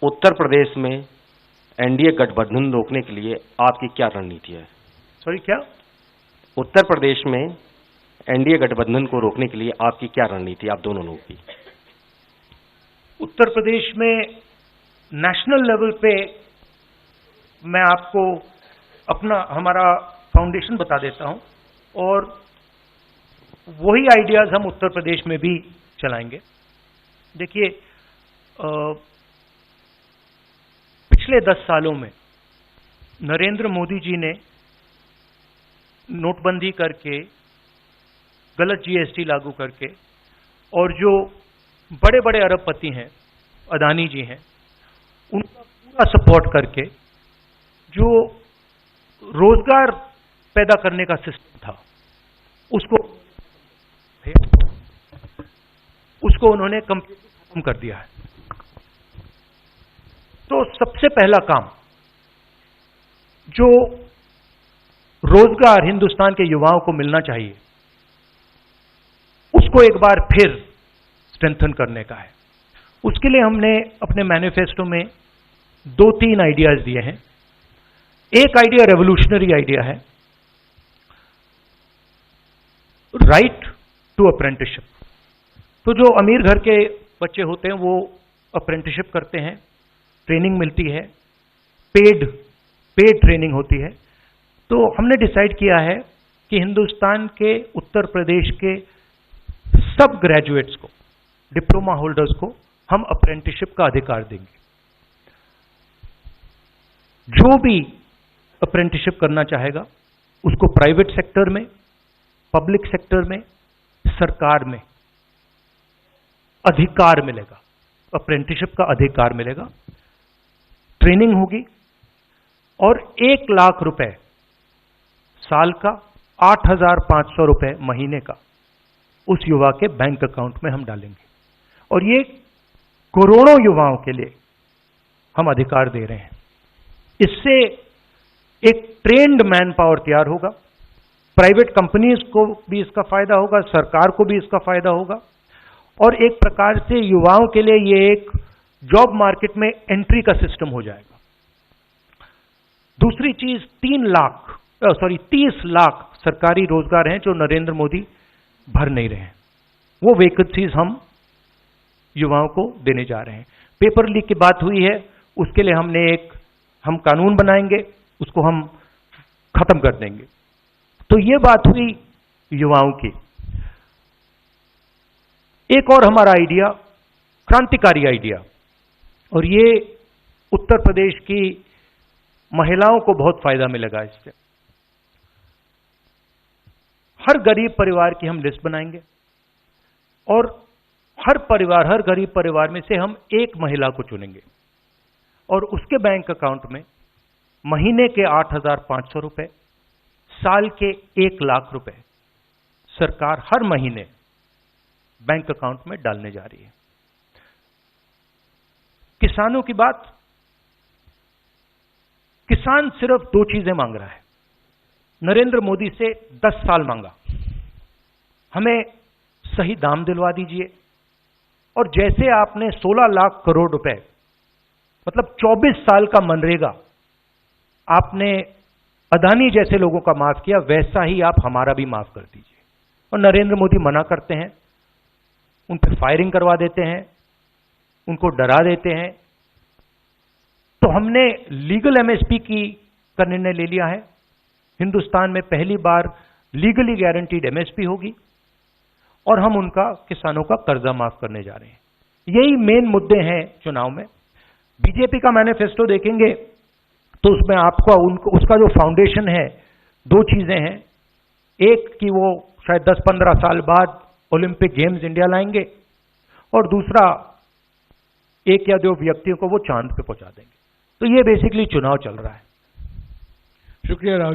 उत्तर प्रदेश में एनडीए गठबंधन रोकने के लिए आपकी क्या रणनीति है? सॉरी, क्या? उत्तर प्रदेश में एनडीए गठबंधन को रोकने के लिए आपकी क्या रणनीति, आप दोनों लोगों की? उत्तर प्रदेश में नेशनल लेवल पे मैं आपको हमारा फाउंडेशन बता देता हूं और वही आइडियाज हम उत्तर प्रदेश में भी चलाएंगे। देखिए, पिछले 10 सालों में नरेंद्र मोदी जी ने नोटबंदी करके, गलत जीएसटी लागू करके, और जो बड़े बड़े अरबपति हैं, अदानी जी हैं, उनका पूरा सपोर्ट करके जो रोजगार पैदा करने का सिस्टम था उसको उन्होंने कंप्लीटली खत्म कर दिया है। तो सबसे पहला काम, जो रोजगार हिंदुस्तान के युवाओं को मिलना चाहिए, उसको एक बार फिर स्ट्रेंथन करने का है। उसके लिए हमने अपने मैनिफेस्टो में 2-3 आइडियाज दिए हैं। एक आइडिया रेवोल्यूशनरी आइडिया है, राइट टू अप्रेंटिसशिप। तो जो अमीर घर के बच्चे होते हैं वो अप्रेंटिसशिप करते हैं, ट्रेनिंग मिलती है, पेड ट्रेनिंग होती है। तो हमने डिसाइड किया है कि हिंदुस्तान के उत्तर प्रदेश के सब ग्रेजुएट्स को, डिप्लोमा होल्डर्स को हम अप्रेंटिसशिप का अधिकार देंगे। जो भी अप्रेंटिसशिप करना चाहेगा उसको प्राइवेट सेक्टर में, पब्लिक सेक्टर में, सरकार में अधिकार मिलेगा, अप्रेंटिसशिप का अधिकार मिलेगा। ट्रेनिंग होगी और 1 लाख रुपए साल का, 8,500 रुपए महीने का उस युवा के बैंक अकाउंट में हम डालेंगे। और ये करोड़ों युवाओं के लिए हम अधिकार दे रहे हैं। इससे एक ट्रेन्ड मैन पावर तैयार होगा, प्राइवेट कंपनीज को भी इसका फायदा होगा, सरकार को भी इसका फायदा होगा, और एक प्रकार से युवाओं के लिए ये एक जॉब मार्केट में एंट्री का सिस्टम हो जाएगा। दूसरी चीज, 30 लाख सरकारी रोजगार हैं जो नरेंद्र मोदी भर नहीं रहे हैं, वो वैकेंसीज हम युवाओं को देने जा रहे हैं। पेपर लीक की बात हुई है, उसके लिए हम कानून बनाएंगे, उसको हम खत्म कर देंगे। तो ये बात हुई युवाओं की। एक और हमारा आइडिया, क्रांतिकारी आइडिया, और ये उत्तर प्रदेश की महिलाओं को बहुत फायदा मिलेगा इससे। हर गरीब परिवार की हम लिस्ट बनाएंगे और हर गरीब परिवार में से हम एक महिला को चुनेंगे और उसके बैंक अकाउंट में महीने के 8,500 रुपए, साल के 1 लाख रुपए सरकार हर महीने बैंक अकाउंट में डालने जा रही है। किसानों की बात, किसान सिर्फ 2 चीजें मांग रहा है। नरेंद्र मोदी से 10 साल मांगा, हमें सही दाम दिलवा दीजिए। और जैसे आपने 16 लाख करोड़ रुपए, मतलब 24 साल का मनरेगा आपने अदानी जैसे लोगों का माफ किया, वैसा ही आप हमारा भी माफ कर दीजिए। और नरेंद्र मोदी मना करते हैं, उन पर फायरिंग करवा देते हैं, उनको डरा देते हैं। तो हमने लीगल एमएसपी का निर्णय ले लिया है। हिंदुस्तान में पहली बार लीगली गारंटीड एमएसपी होगी और हम उनका, किसानों का कर्जा माफ करने जा रहे हैं। यही मेन मुद्दे हैं चुनाव में। बीजेपी का मैनिफेस्टो देखेंगे तो उसमें आपको उसका जो फाउंडेशन है, 2 चीजें हैं। एक कि वो शायद 10-15 साल बाद ओलंपिक गेम्स इंडिया लाएंगे, और दूसरा 1 या 2 व्यक्तियों को वो चांद पे पहुंचा देंगे। तो ये बेसिकली चुनाव चल रहा है। शुक्रिया राहुल।